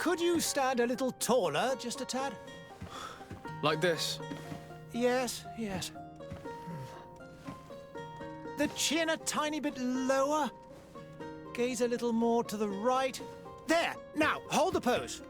Could you stand a little taller, just a tad? Like this? Yes, yes. The chin a tiny bit lower. Gaze a little more to the right. There! Now, hold the pose.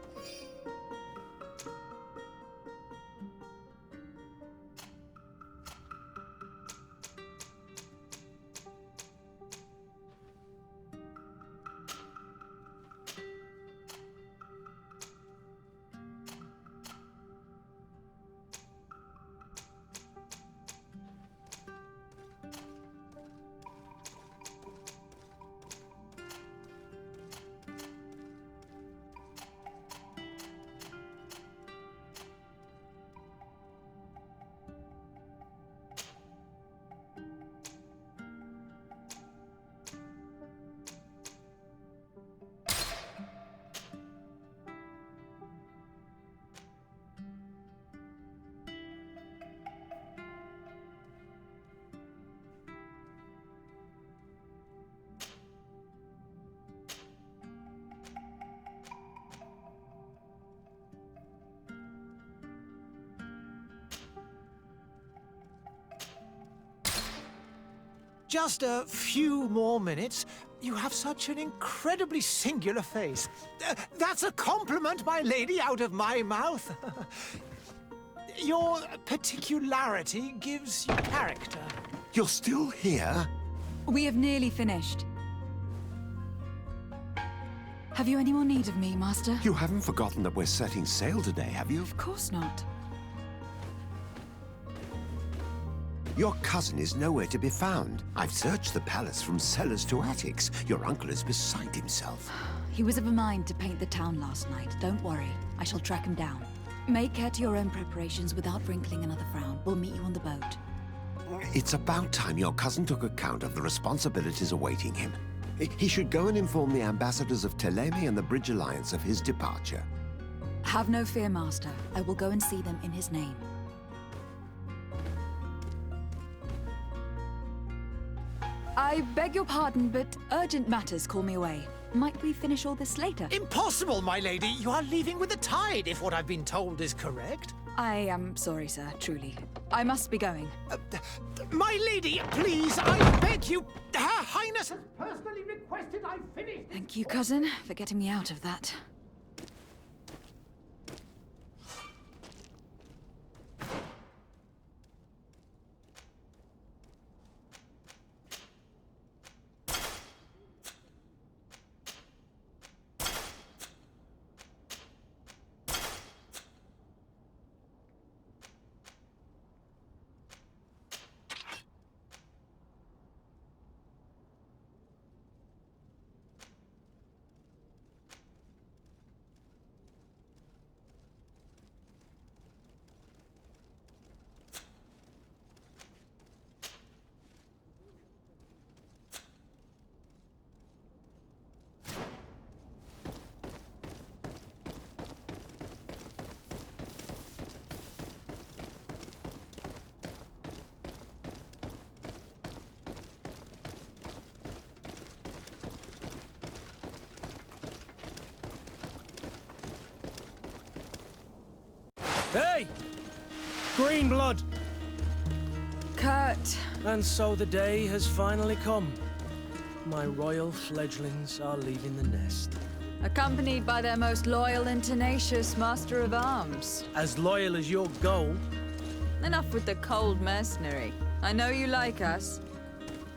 Just a few more minutes. You have such an incredibly singular face. That's a compliment, my lady, out of my mouth. Your particularity gives you character. You're still here? We have nearly finished. Have you any more need of me, Master? You haven't forgotten that we're setting sail today, have you? Of course not. Your cousin is nowhere to be found. I've searched the palace from cellars to attics. Your uncle is beside himself. He was of a mind to paint the town last night. Don't worry. I shall track him down. Make care to your own preparations without wrinkling another frown. We'll meet you on the boat. It's about time your cousin took account of the responsibilities awaiting him. He should go and inform the ambassadors of Teleme and the Bridge Alliance of his departure. Have no fear, Master. I will go and see them in his name. I beg your pardon, but urgent matters call me away. Might we finish all this later? Impossible, my lady. You are leaving with the tide, if what I've been told is correct. I am sorry, sir, truly. I must be going. My lady, please, I beg you. Her Highness has personally requested I finish. Thank you, cousin, for getting me out of that. Hey! Green blood! Kurt. And so the day has finally come. My royal fledglings are leaving the nest. Accompanied by their most loyal and tenacious master of arms. As loyal as your gold. Enough with the cold mercenary. I know you like us.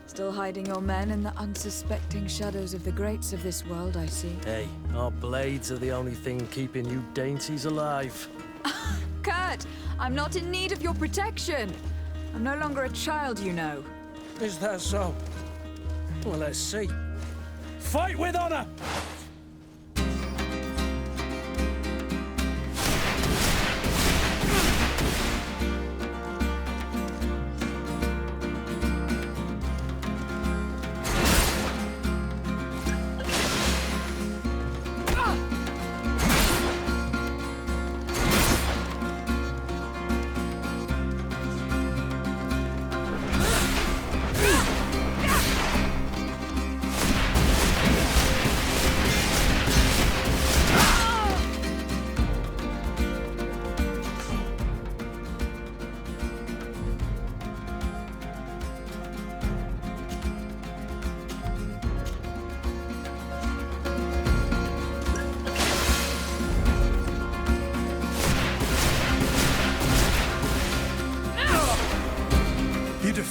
Still hiding your men in the unsuspecting shadows of the greats of this world, I see. Hey, our blades are the only thing keeping you dainties alive. Kurt, I'm not in need of your protection. I'm no longer a child, you know. Is that so? Well, let's see. Fight with honor!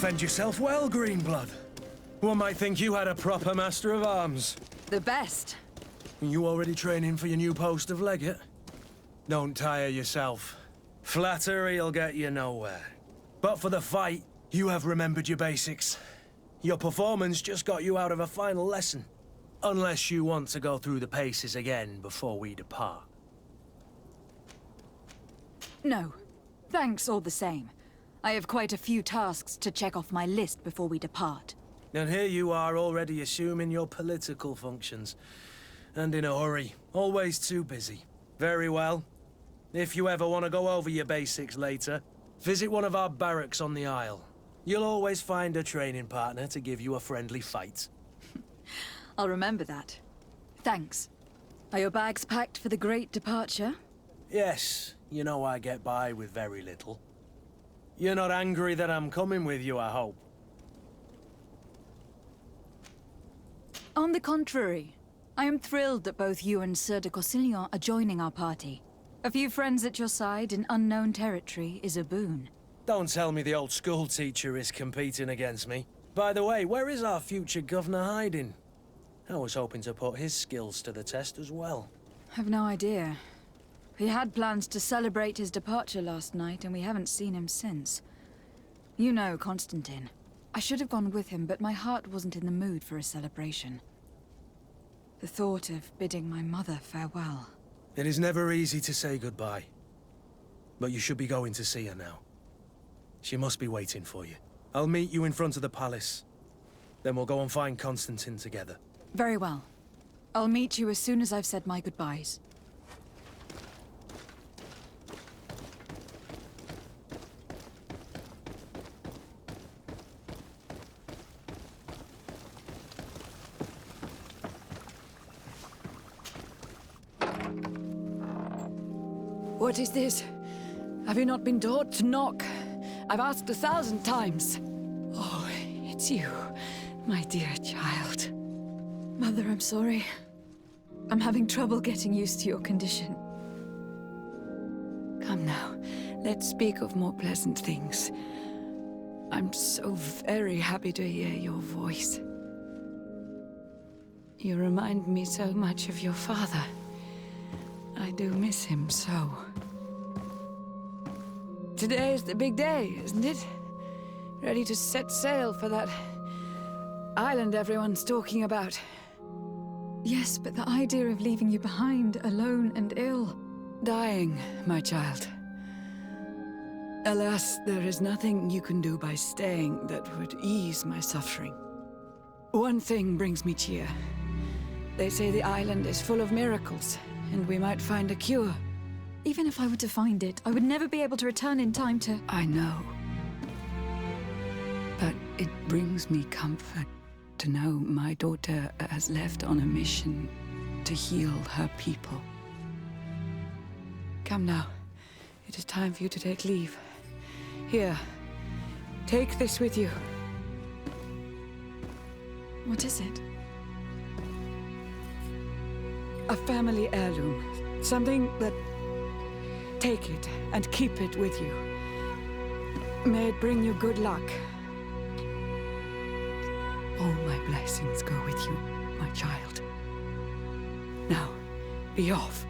defend yourself well, Greenblood. One might think you had a proper master of arms. The best. You already training for your new post of legate? Don't tire yourself. Flattery'll get you nowhere. But for the fight, you have remembered your basics. Your performance just got you out of a final lesson. Unless you want to go through the paces again before we depart. No. Thanks all the same. I have quite a few tasks to check off my list before we depart. And here you are already assuming your political functions. And in a hurry. Always too busy. Very well. If you ever want to go over your basics later, visit one of our barracks on the Isle. You'll always find a training partner to give you a friendly fight. I'll remember that. Thanks. Are your bags packed for the great departure? Yes, you know I get by with very little. You're not angry that I'm coming with you, I hope. On the contrary, I am thrilled that both you and Sir de Cossillon are joining our party. A few friends at your side in unknown territory is a boon. Don't tell me the old school teacher is competing against me. By the way, where is our future governor hiding? I was hoping to put his skills to the test as well. I've no idea. We had plans to celebrate his departure last night, and we haven't seen him since. You know Constantine. I should have gone with him, but my heart wasn't in the mood for a celebration. The thought of bidding my mother farewell. It is never easy to say goodbye. But you should be going to see her now. She must be waiting for you. I'll meet you in front of the palace. Then we'll go and find Constantine together. Very well. I'll meet you as soon as I've said my goodbyes. What is this? Have you not been taught to knock? I've asked 1,000 times. Oh, it's you, my dear child. Mother, I'm sorry. I'm having trouble getting used to your condition. Come now, let's speak of more pleasant things. I'm so very happy to hear your voice. You remind me so much of your father. I do miss him so. Today is the big day, isn't it? Ready to set sail for that island everyone's talking about. Yes, but the idea of leaving you behind, alone and ill. Dying, my child. Alas, there is nothing you can do by staying that would ease my suffering. One thing brings me cheer. They say the island is full of miracles, and we might find a cure. Even if I were to find it, I would never be able to return in time to... I know. But it brings me comfort to know my daughter has left on a mission to heal her people. Come now. It is time for you to take leave. Here, take this with you. What is it? A family heirloom. Something that... Take it and keep it with you. May it bring you good luck. All my blessings go with you, my child. Now, be off.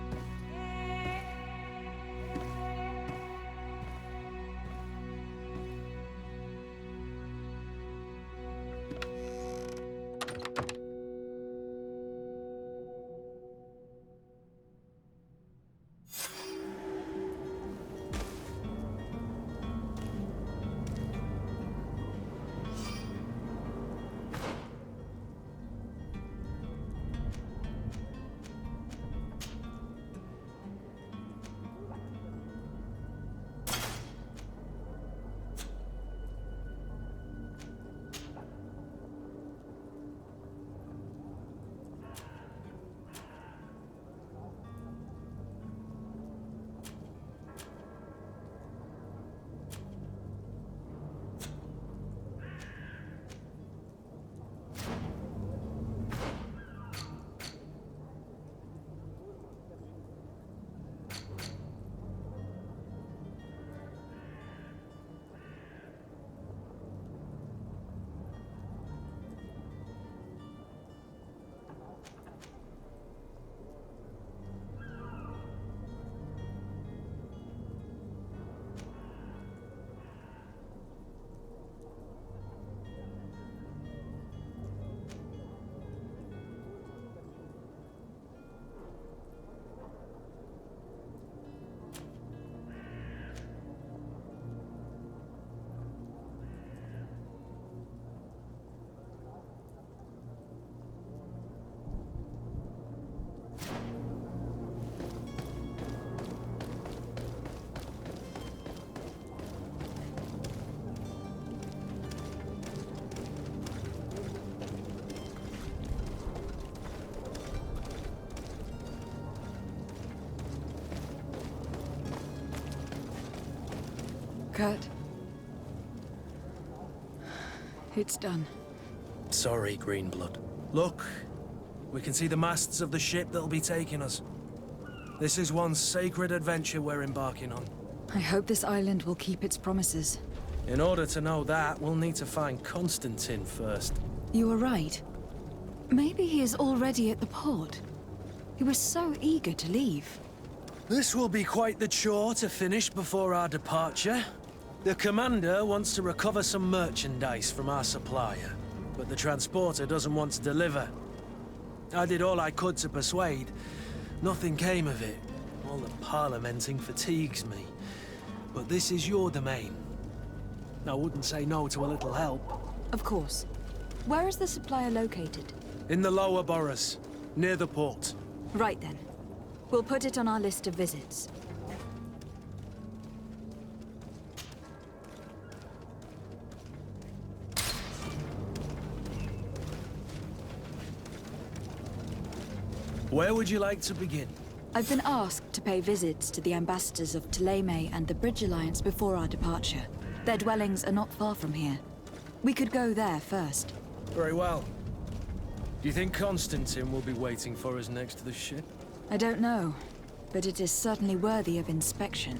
Kurt. It's done. Sorry, Greenblood. Look, we can see the masts of the ship that'll be taking us. This is one sacred adventure we're embarking on. I hope this island will keep its promises. In order to know that, we'll need to find Constantine first. You were right. Maybe he is already at the port. He was so eager to leave. This will be quite the chore to finish before our departure. The commander wants to recover some merchandise from our supplier, but the transporter doesn't want to deliver. I did all I could to persuade. Nothing came of it. All the parliamenting fatigues me. But this is your domain. I wouldn't say no to a little help. Of course. Where is the supplier located? In the lower boroughs, near the port. Right then. We'll put it on our list of visits. Where would you like to begin? I've been asked to pay visits to the ambassadors of Thélème and the Bridge Alliance before our departure. Their dwellings are not far from here. We could go there first. Very well. Do you think Constantine will be waiting for us next to the ship? I don't know, but it is certainly worthy of inspection.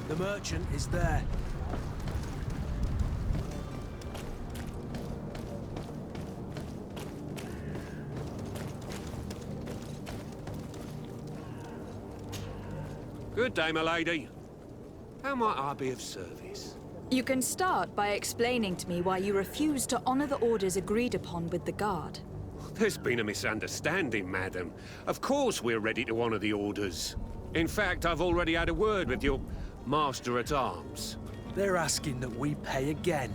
The merchant is there. Good day, my lady. How might I be of service? You can start by explaining to me why you refuse to honor the orders agreed upon with the guard. There's been a misunderstanding, madam. Of course we're ready to honor the orders. In fact, I've already had a word with your master-at-arms. They're asking that we pay again,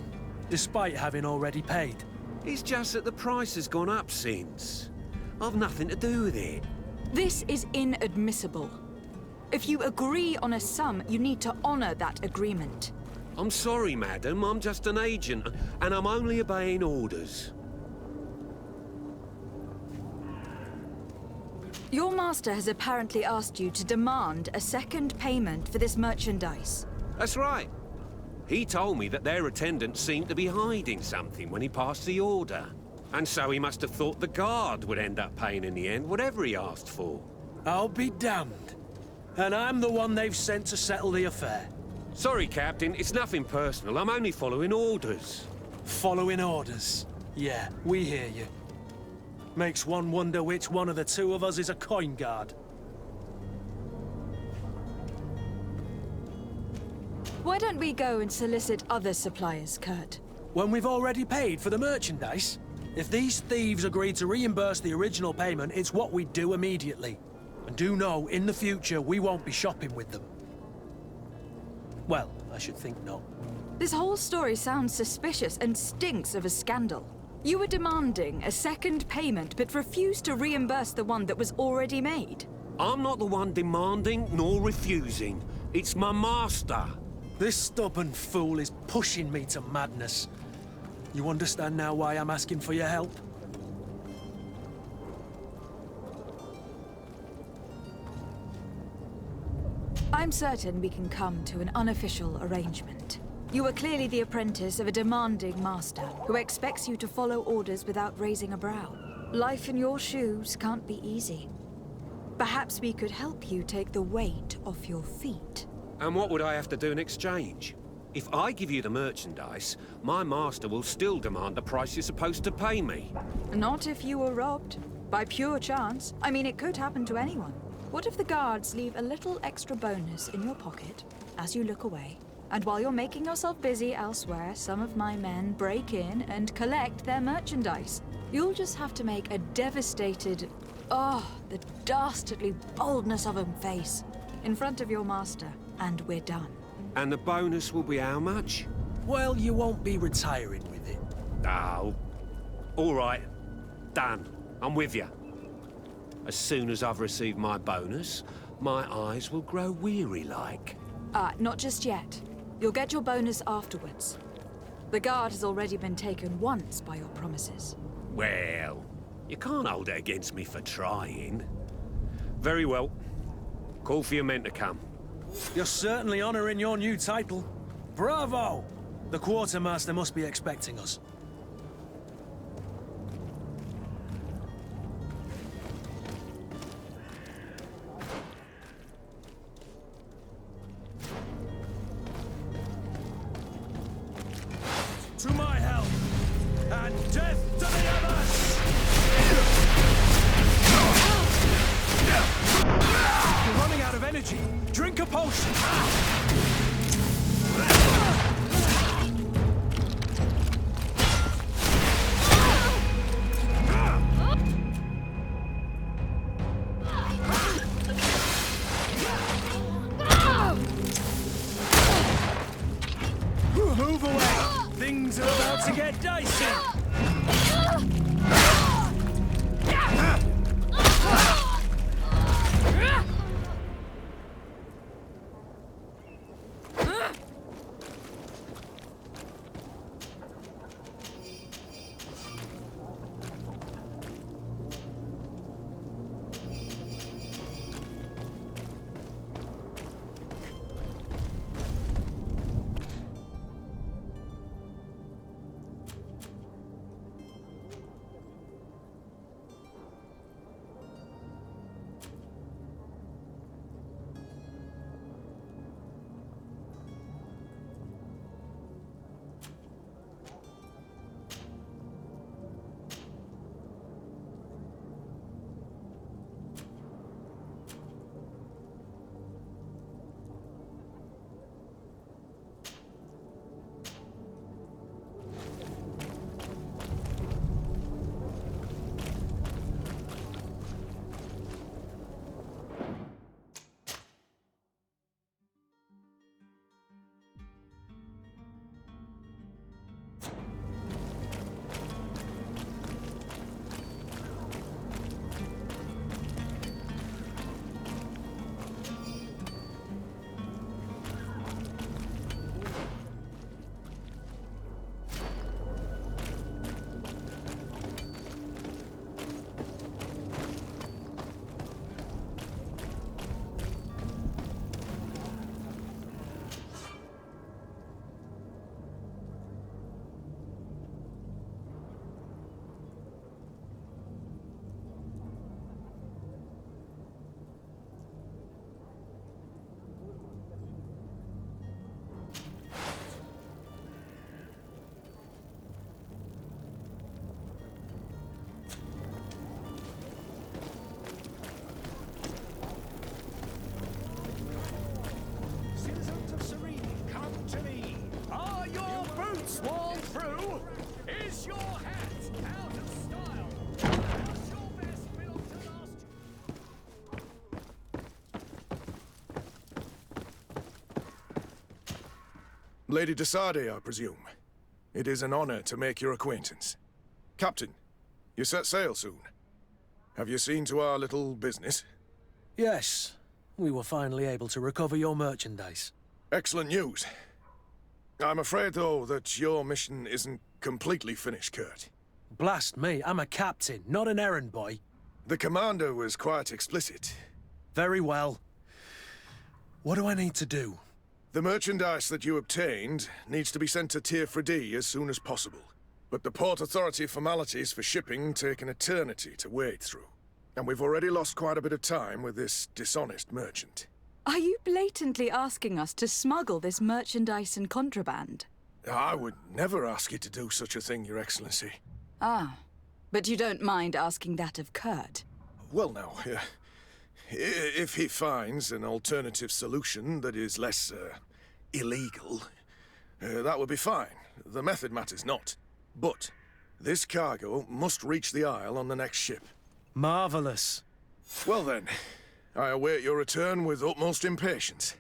despite having already paid. It's just that the price has gone up since. I've nothing to do with it. This is inadmissible. If you agree on a sum, you need to honor that agreement. I'm sorry, madam. I'm just an agent, and I'm only obeying orders. Your master has apparently asked you to demand a second payment for this merchandise. That's right. He told me that their attendants seemed to be hiding something when he passed the order. And so he must have thought the guard would end up paying in the end, whatever he asked for. I'll be damned. And I'm the one they've sent to settle the affair. Sorry, Captain, it's nothing personal. I'm only following orders. Following orders. Yeah, we hear you. Makes one wonder which one of the two of us is a coin guard. Why don't we go and solicit other suppliers, Kurt? When we've already paid for the merchandise? If these thieves agree to reimburse the original payment, it's what we do immediately. And do know, in the future, we won't be shopping with them. Well, I should think not. This whole story sounds suspicious and stinks of a scandal. You were demanding a second payment, but refused to reimburse the one that was already made. I'm not the one demanding nor refusing. It's my master. This stubborn fool is pushing me to madness. You understand now why I'm asking for your help? I'm certain we can come to an unofficial arrangement. You are clearly the apprentice of a demanding master who expects you to follow orders without raising a brow. Life in your shoes can't be easy. Perhaps we could help you take the weight off your feet. And what would I have to do in exchange? If I give you the merchandise, my master will still demand the price you're supposed to pay me. Not if you were robbed. By pure chance. I mean, it could happen to anyone. What if the guards leave a little extra bonus in your pocket as you look away? And while you're making yourself busy elsewhere, some of my men break in and collect their merchandise. You'll just have to make a devastated, the dastardly boldness of him face in front of your master, and we're done. And the bonus will be how much? Well, you won't be retiring with it. Oh, all right. Done. I'm with you. As soon as I've received my bonus, my eyes will grow weary-like. Not just yet. You'll get your bonus afterwards. The guard has already been taken once by your promises. Well, you can't hold it against me for trying. Very well. Call for your men to come. You're certainly honoring your new title. Bravo! The quartermaster must be expecting us. To my help! And death to the others! You're running out of energy. Drink a potion. Move away. Things are about to get dicey. Lady de Sardet, I presume. It is an honor to make your acquaintance. Captain, you set sail soon. Have you seen to our little business? Yes. We were finally able to recover your merchandise. Excellent news. I'm afraid, though, that your mission isn't completely finished, Kurt. Blast me, I'm a captain, not an errand boy. The commander was quite explicit. Very well. What do I need to do? The merchandise that you obtained needs to be sent to Tier 4D as soon as possible. But the Port Authority formalities for shipping take an eternity to wade through. And we've already lost quite a bit of time with this dishonest merchant. Are you blatantly asking us to smuggle this merchandise and contraband? I would never ask you to do such a thing, Your Excellency. Ah, but you don't mind asking that of Kurt? Well, now, if he finds an alternative solution that is less, illegal, that would be fine. The method matters not. But this cargo must reach the Isle on the next ship. Marvelous. Well then, I await your return with utmost impatience.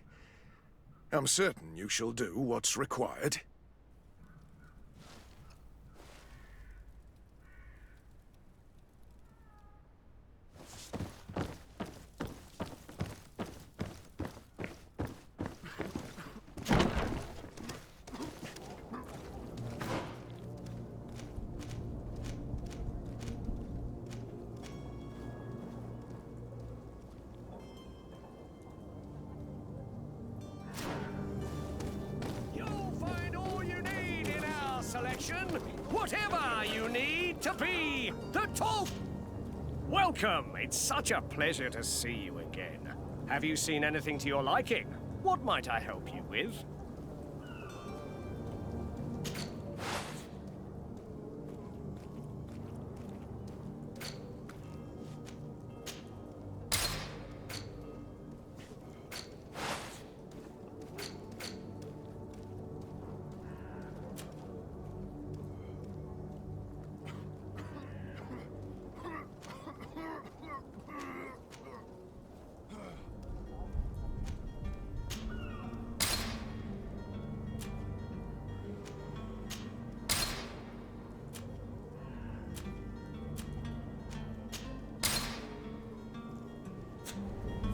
I'm certain you shall do what's required. Whatever you need to be the top. Welcome. It's such a pleasure to see you again. Have you seen anything to your liking? What might I help you with?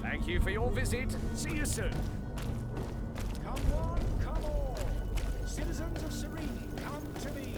Thank you for your visit. See you soon. Come on, come all. Citizens of Serene, come to me.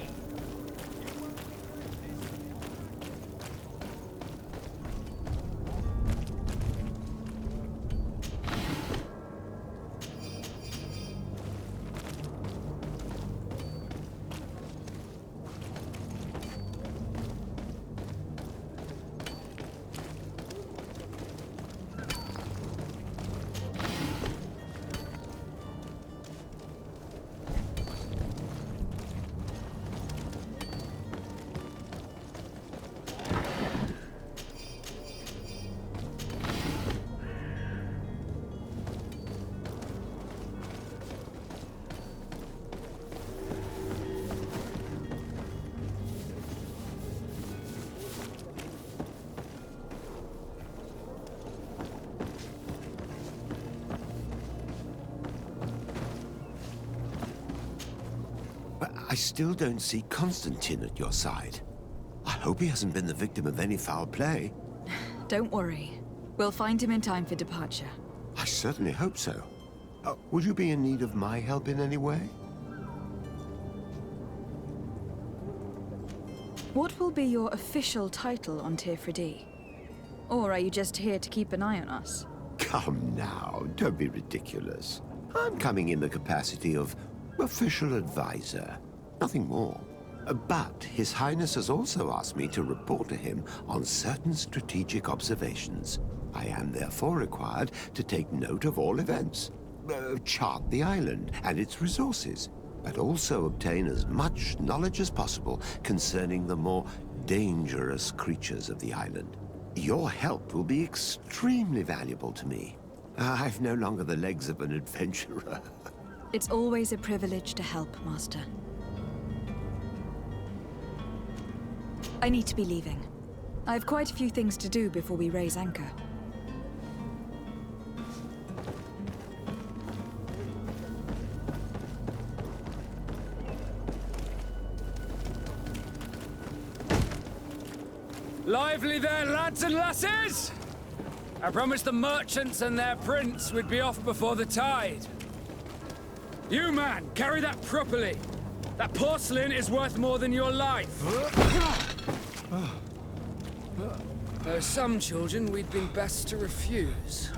But I still don't see Constantine at your side. I hope he hasn't been the victim of any foul play. Don't worry. We'll find him in time for departure. I certainly hope so. Would you be in need of my help in any way? What will be your official title on Tier 4D? Or are you just here to keep an eye on us? Come now, don't be ridiculous. I'm coming in the capacity of official advisor, nothing more. But His Highness has also asked me to report to him on certain strategic observations. I am therefore required to take note of all events, chart the island and its resources, but also obtain as much knowledge as possible concerning the more dangerous creatures of the island. Your help will be extremely valuable to me. I've no longer the legs of an adventurer. It's always a privilege to help, Master. I need to be leaving. I have quite a few things to do before we raise anchor. Lively there, lads and lasses! I promised the merchants and their prince we'd be off before the tide. You, man, carry that properly. That porcelain is worth more than your life. There are some children we'd been best to refuse.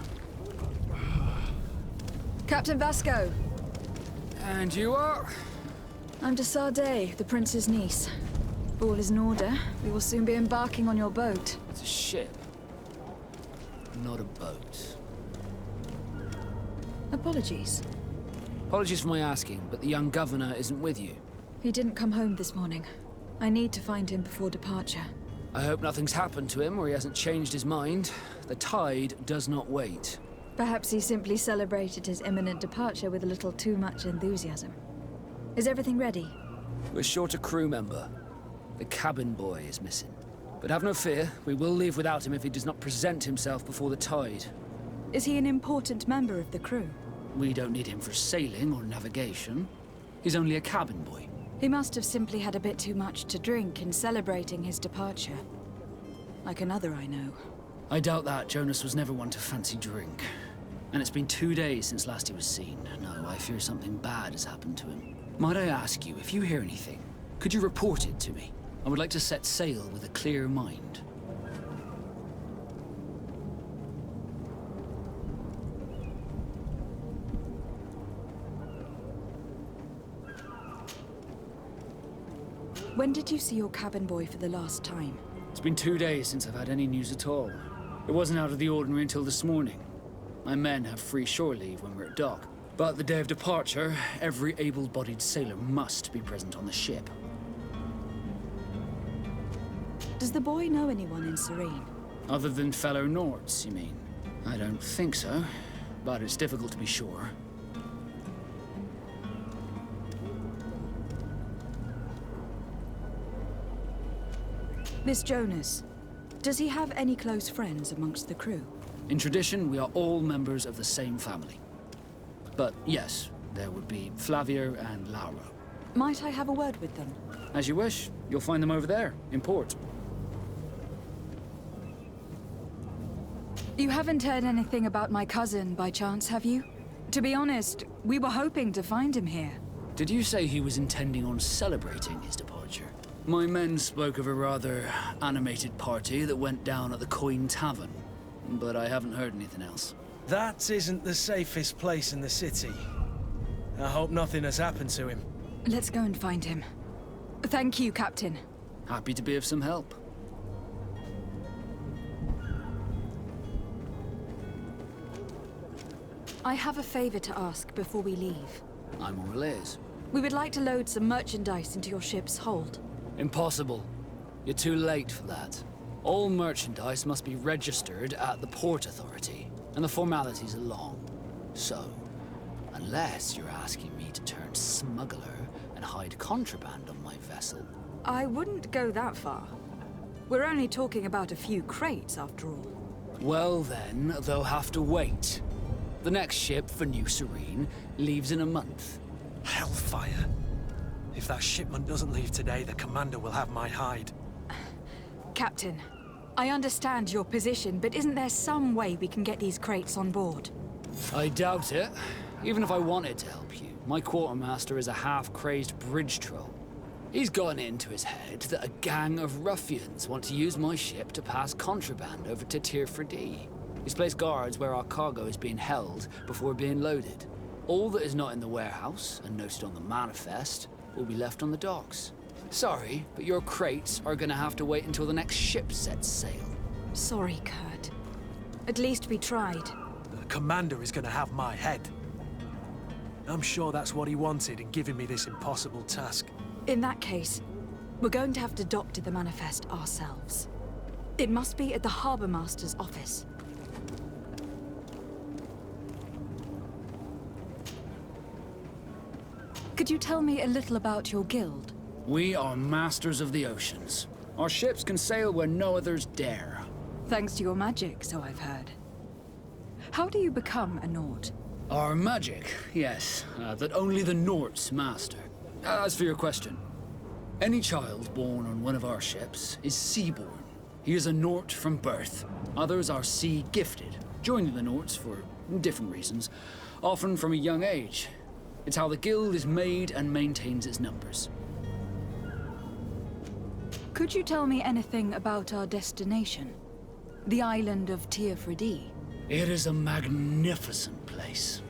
Captain Vasco. And you are? I'm de Sardet, the prince's niece. If all is in order, we will soon be embarking on your boat. It's a ship, not a boat. Apologies. Apologies for my asking, but the young governor isn't with you. He didn't come home this morning. I need to find him before departure. I hope nothing's happened to him or he hasn't changed his mind. The tide does not wait. Perhaps he simply celebrated his imminent departure with a little too much enthusiasm. Is everything ready? We're short a crew member. The cabin boy is missing. But have no fear, we will leave without him if he does not present himself before the tide. Is he an important member of the crew? We don't need him for sailing or navigation. He's only a cabin boy. He must have simply had a bit too much to drink in celebrating his departure. Like another I know. I doubt that. Jonas was never one to fancy drink. And it's been 2 days since last he was seen. No, I fear something bad has happened to him. Might I ask you, if you hear anything, could you report it to me? I would like to set sail with a clear mind. When did you see your cabin boy for the last time? It's been 2 days since I've had any news at all. It wasn't out of the ordinary until this morning. My men have free shore leave when we're at dock. But the day of departure, every able-bodied sailor must be present on the ship. Does the boy know anyone in Serene? Other than fellow Nords, you mean? I don't think so, but it's difficult to be sure. This Jonas, does he have any close friends amongst the crew? In tradition, we are all members of the same family. But yes, there would be Flavio and Laura. Might I have a word with them? As you wish. You'll find them over there, in port. You haven't heard anything about my cousin, by chance, have you? To be honest, we were hoping to find him here. Did you say he was intending on celebrating his departure? My men spoke of a rather animated party that went down at the Coin Tavern, but I haven't heard anything else. That isn't the safest place in the city. I hope nothing has happened to him. Let's go and find him. Thank you, Captain. Happy to be of some help. I have a favor to ask before we leave. I'm all ears. We would like to load some merchandise into your ship's hold. Impossible. You're too late for that. All merchandise must be registered at the Port Authority, and the formalities are long. So, unless you're asking me to turn smuggler and hide contraband on my vessel... I wouldn't go that far. We're only talking about a few crates, after all. Well then, they'll have to wait. The next ship for New Serene leaves in a month. Hellfire. If that shipment doesn't leave today, the commander will have my hide. Captain, I understand your position, but isn't there some way we can get these crates on board? I doubt it. Even if I wanted to help you, my quartermaster is a half-crazed bridge troll. He's gotten into his head that a gang of ruffians want to use my ship to pass contraband over to Tirfredi. He's placed guards where our cargo is being held before being loaded. All that is not in the warehouse, and noted on the manifest, will be left on the docks. Sorry, but your crates are gonna have to wait until the next ship sets sail. Sorry, Kurt. At least we tried. The commander is gonna have my head. I'm sure that's what he wanted in giving me this impossible task. In that case, we're going to have to doctor the manifest ourselves. It must be at the Harbour Master's office. Could you tell me a little about your guild? We are masters of the oceans. Our ships can sail where no others dare. Thanks to your magic, so I've heard. How do you become a Nord? Our magic, yes, that only the Nords master. As for your question, any child born on one of our ships is seaborn. He is a Nort from birth. Others are sea gifted, joining the Norts for different reasons, often from a young age. It's how the guild is made and maintains its numbers. Could you tell me anything about our destination? The island of Teofredi? It is a magnificent place.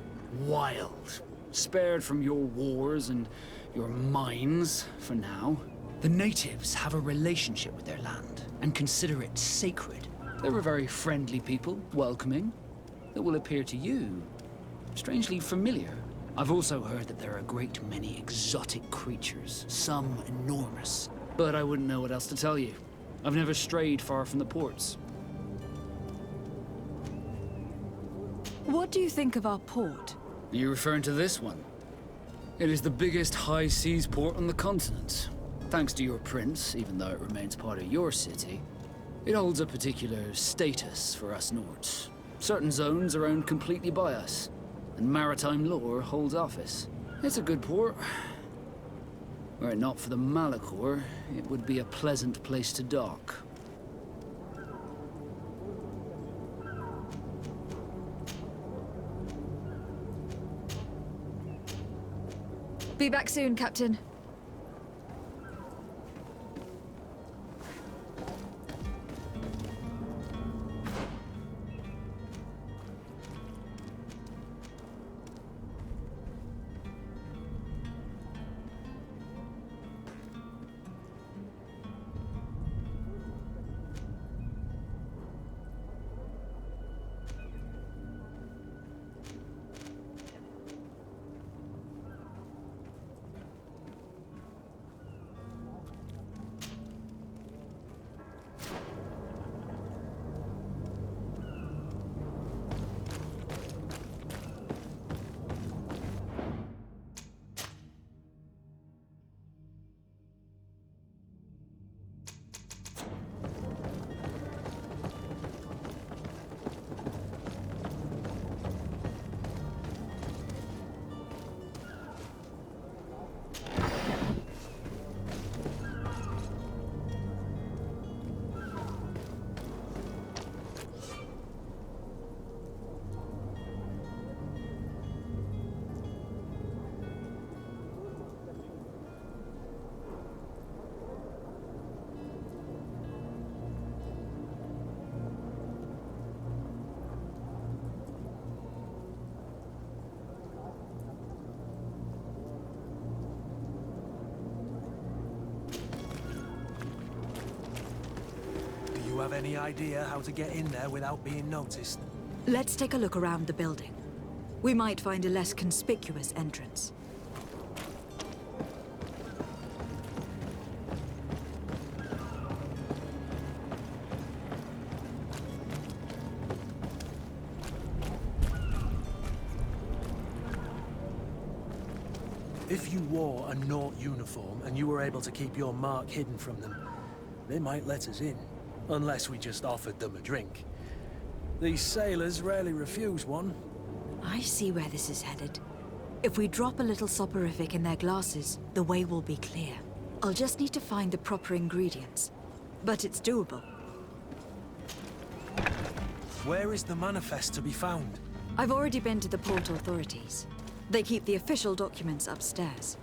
Wild. Spared from your wars and your mines, for now. The natives have a relationship with their land and consider it sacred. They're a very friendly people, welcoming, that will appear to you strangely familiar. I've also heard that there are a great many exotic creatures, some enormous. But I wouldn't know what else to tell you. I've never strayed far from the ports. What do you think of our port? Are you referring to this one? It is the biggest high seas port on the continent. Thanks to your prince, even though it remains part of your city, it holds a particular status for us Nords. Certain zones are owned completely by us, and maritime law holds office. It's a good port. Were it not for the Malachor, it would be a pleasant place to dock. Be back soon, Captain. Do you have any idea how to get in there without being noticed? Let's take a look around the building. We might find a less conspicuous entrance. If you wore a Nort uniform and you were able to keep your mark hidden from them, they might let us in. Unless we just offered them a drink. These sailors rarely refuse one. I see where this is headed. If we drop a little soporific in their glasses, the way will be clear. I'll just need to find the proper ingredients. But it's doable. Where is the manifest to be found? I've already been to the port authorities. They keep the official documents upstairs.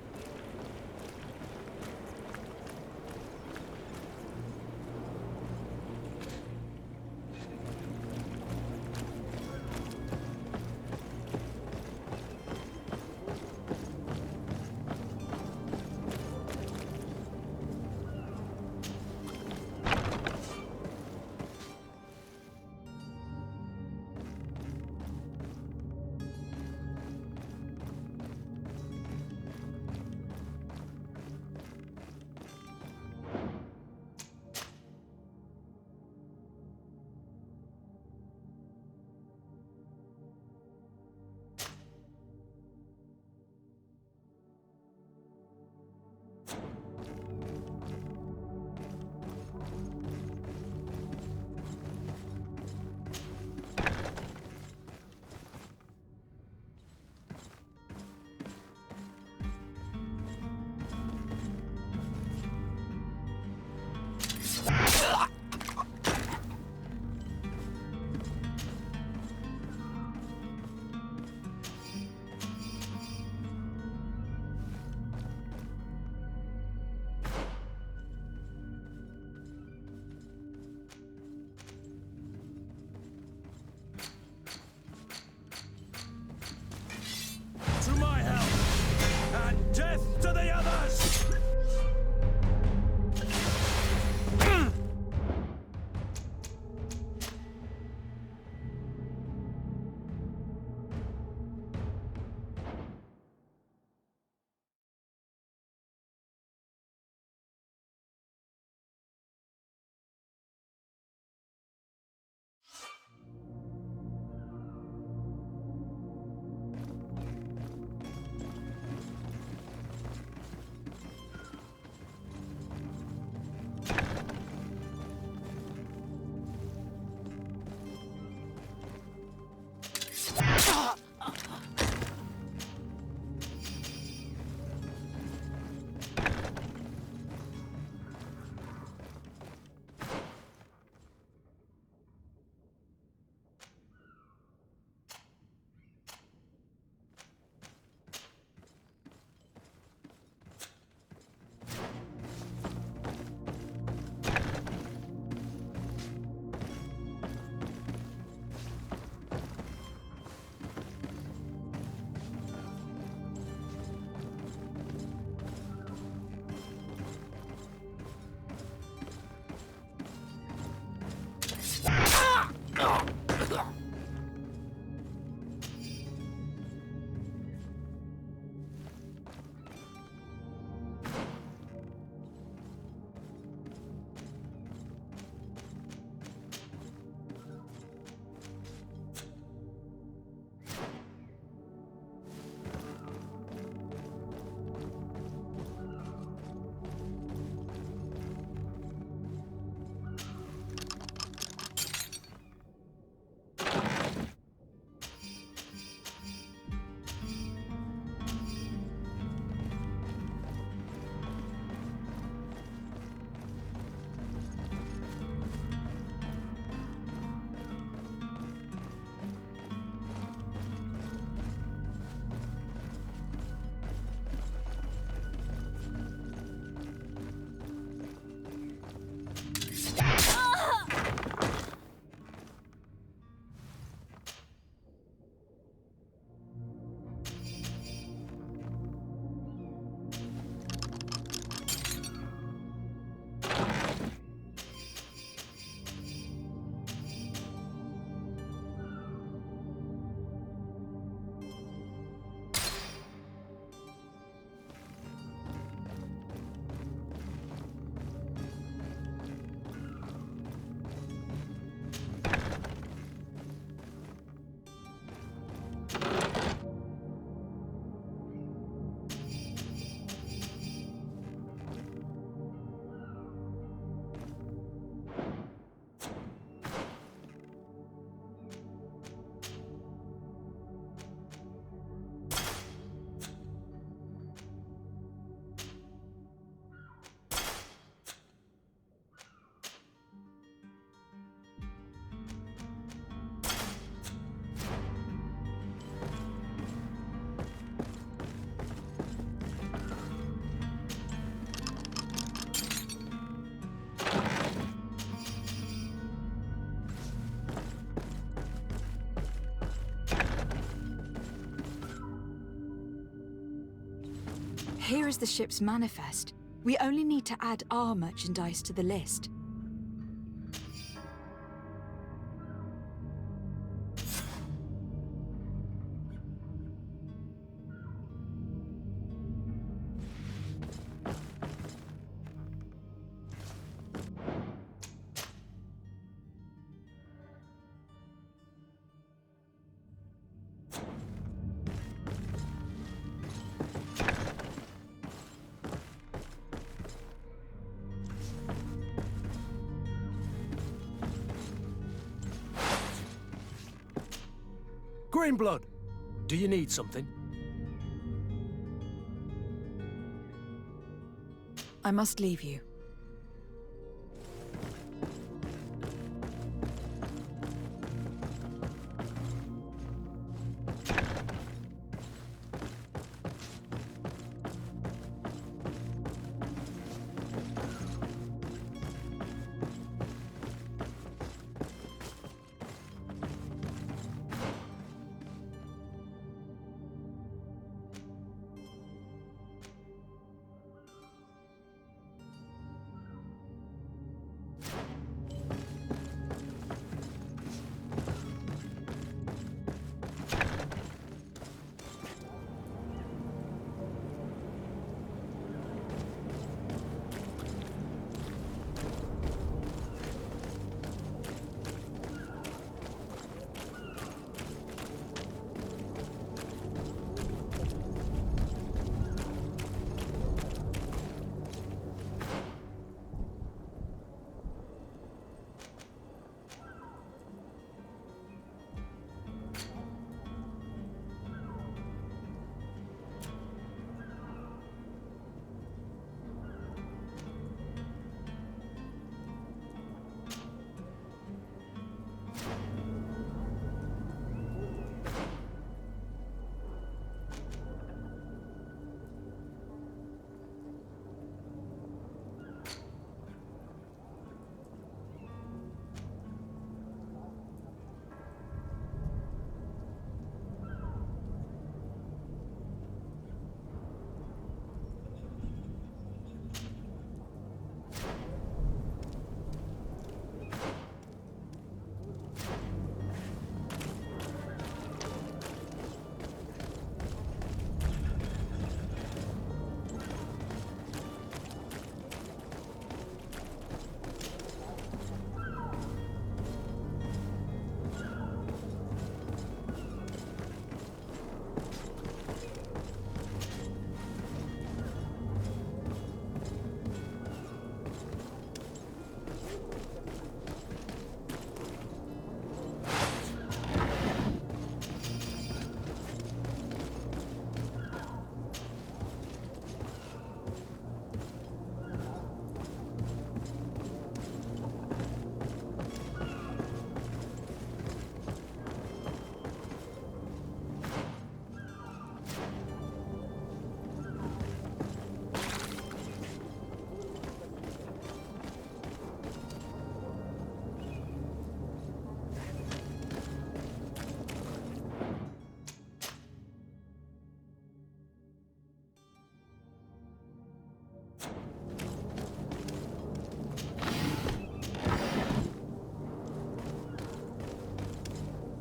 Here is the ship's manifest. We only need to add our merchandise to the list. Greenblood, do you need something? I must leave you.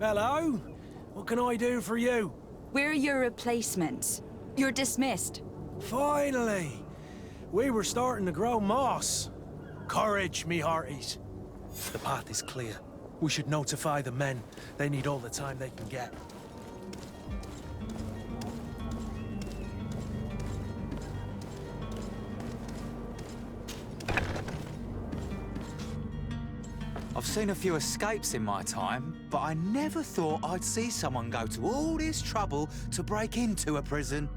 Hello? What can I do for you? We're your replacements. You're dismissed. Finally! We were starting to grow moss. Courage, me hearties. The path is clear. We should notify the men. They need all the time they can get. I've seen a few escapes in my time, but I never thought I'd see someone go to all this trouble to break into a prison.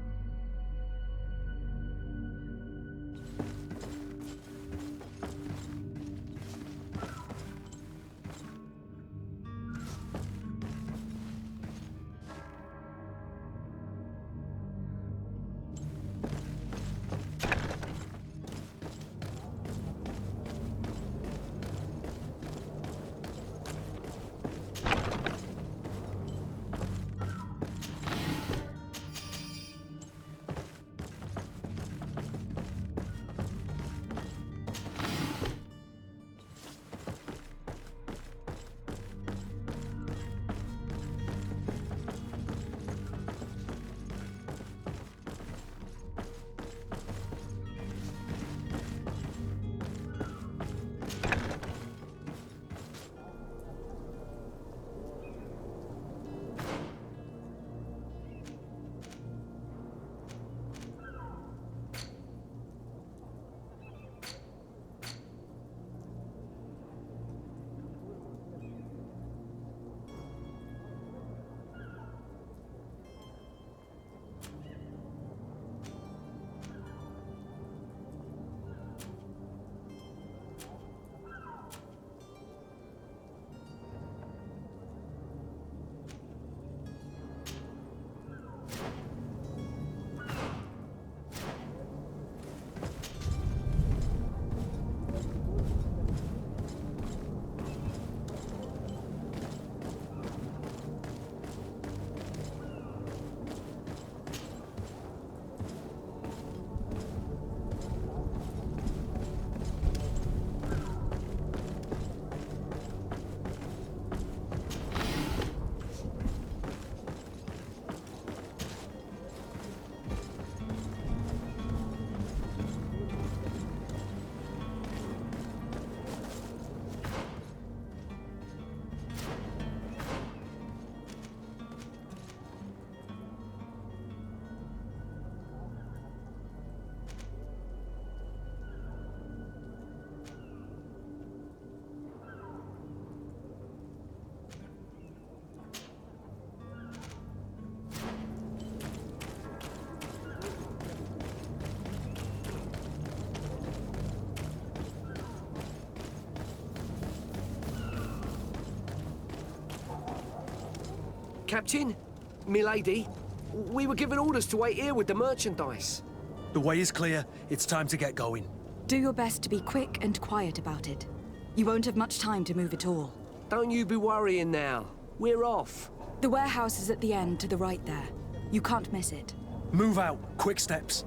Captain, milady, we were given orders to wait here with the merchandise. The way is clear. It's time to get going. Do your best to be quick and quiet about it. You won't have much time to move at all. Don't you be worrying now. We're off. The warehouse is at the end to the right there. You can't miss it. Move out. Quick steps.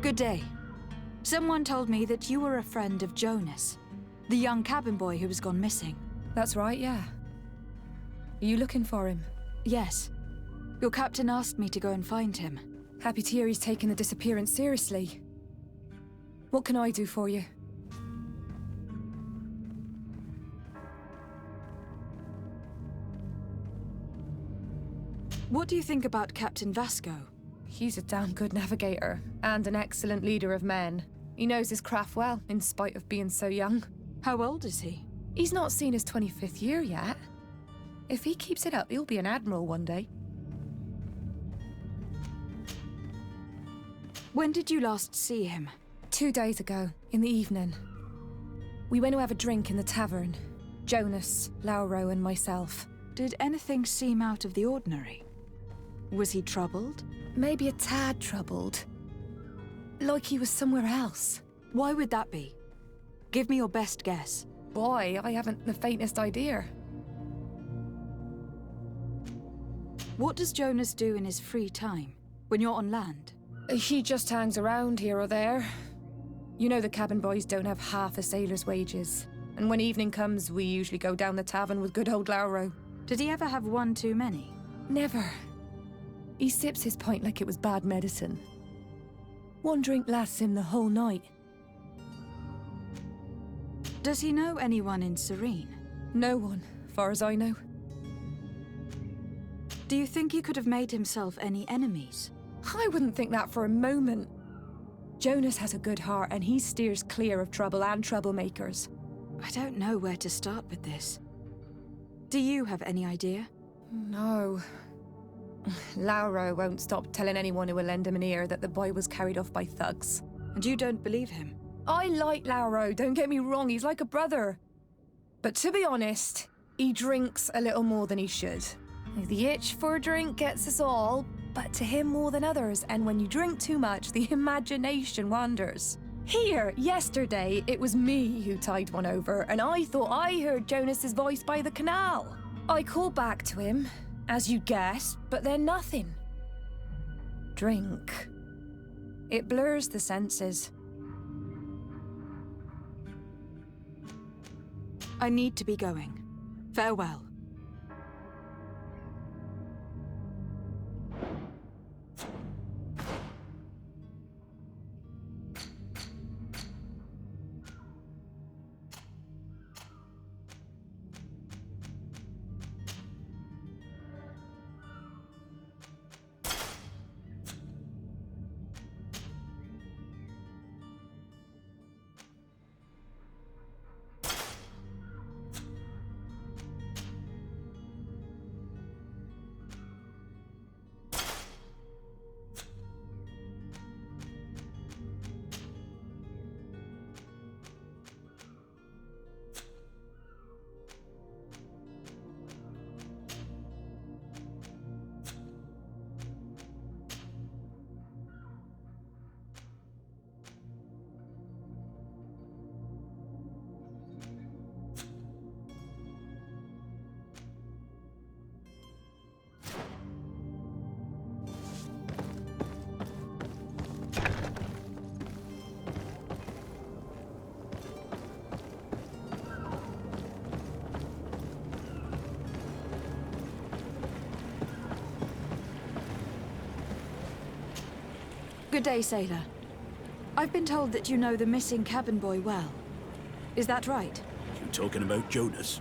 Good day. Someone told me that you were a friend of Jonas, the young cabin boy who has gone missing. That's right, yeah. Are you looking for him? Yes. Your captain asked me to go and find him. Happy to hear he's taking the disappearance seriously. What can I do for you? What do you think about Captain Vasco? He's a damn good navigator, and an excellent leader of men. He knows his craft well, in spite of being so young. How old is he? He's not seen his 25th year yet. If he keeps it up, he'll be an admiral one day. When did you last see him? 2 days ago, in the evening. We went to have a drink in the tavern. Jonas, Lauro, and myself. Did anything seem out of the ordinary? Was he troubled? Maybe a tad troubled. Like he was somewhere else. Why would that be? Give me your best guess. Boy, I haven't the faintest idea. What does Jonas do in his free time, when you're on land? He just hangs around here or there. You know the cabin boys don't have half a sailor's wages. And when evening comes, we usually go down the tavern with good old Lauro. Did he ever have one too many? Never. He sips his pint like it was bad medicine. One drink lasts him the whole night. Does he know anyone in Serene? No one, far as I know. Do you think he could have made himself any enemies? I wouldn't think that for a moment. Jonas has a good heart and he steers clear of trouble and troublemakers. I don't know where to start with this. Do you have any idea? No. Lauro won't stop telling anyone who will lend him an ear that the boy was carried off by thugs. And you don't believe him? I like Lauro, don't get me wrong, he's like a brother. But to be honest, he drinks a little more than he should. The itch for a drink gets us all, but to him more than others, and when you drink too much, the imagination wanders. Here, yesterday, it was me who tied one over, and I thought I heard Jonas's voice by the canal. I called back to him, as you guessed, but then nothing. Drink. It blurs the senses. I need to be going. Farewell. Good day, sailor. I've been told that you know the missing cabin boy well. Is that right? You talking about Jonas?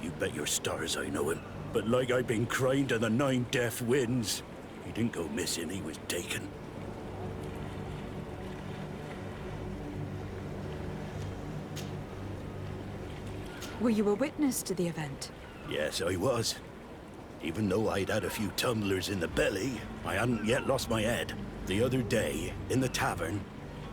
You bet your stars I know him. But like I've been crying to the 9 deaf winds, he didn't go missing, he was taken. Were you a witness to the event? Yes, I was. Even though I'd had a few tumblers in the belly, I hadn't yet lost my head. The other day, in the tavern,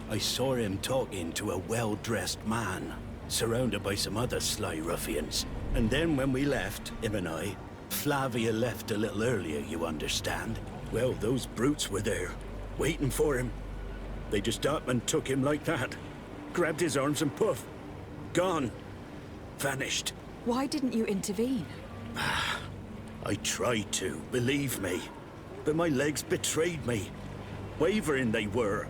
I saw him talking to a well-dressed man, surrounded by some other sly ruffians. And then when we left, him and I, Flavia left a little earlier, you understand. Well, those brutes were there, waiting for him. They just up and took him like that. Grabbed his arms and poof, gone. Vanished. Why didn't you intervene? I tried to, believe me. But my legs betrayed me. Wavering they were.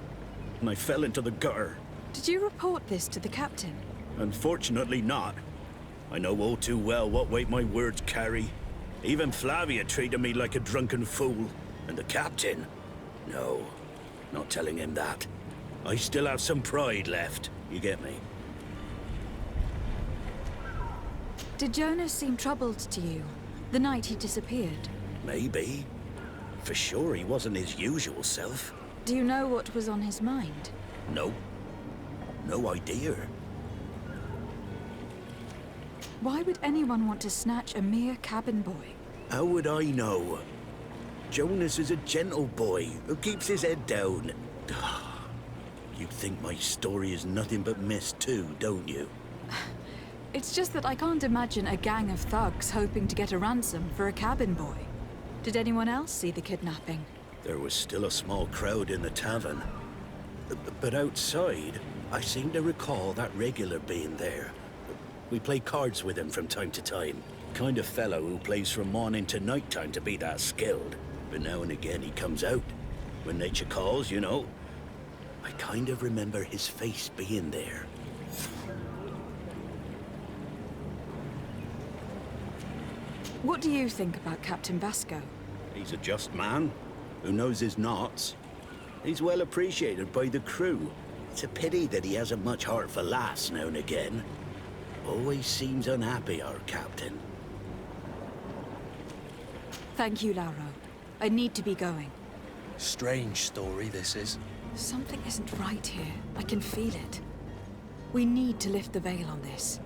And I fell into the gutter. Did you report this to the captain? Unfortunately not. I know all too well what weight my words carry. Even Flavia treated me like a drunken fool. And the captain? No, not telling him that. I still have some pride left, you get me? Did Jonas seem troubled to you the night he disappeared? Maybe. For sure he wasn't his usual self. Do you know what was on his mind? No. No idea. Why would anyone want to snatch a mere cabin boy? How would I know? Jonas is a gentle boy who keeps his head down. You think my story is nothing but mist too, don't you? It's just that I can't imagine a gang of thugs hoping to get a ransom for a cabin boy. Did anyone else see the kidnapping? There was still a small crowd in the tavern. But outside, I seem to recall that regular being there. We play cards with him from time to time. Kind of fellow who plays from morning to night time to be that skilled. But now and again he comes out. When nature calls, you know. I kind of remember his face being there. What do you think about Captain Vasco? He's a just man who knows his knots. He's well appreciated by the crew. It's a pity that he hasn't much heart for laughs now and again. Always seems unhappy, our captain. Thank you, Lauro. I need to be going. Strange story, this is. Something isn't right here. I can feel it. We need to lift the veil on this.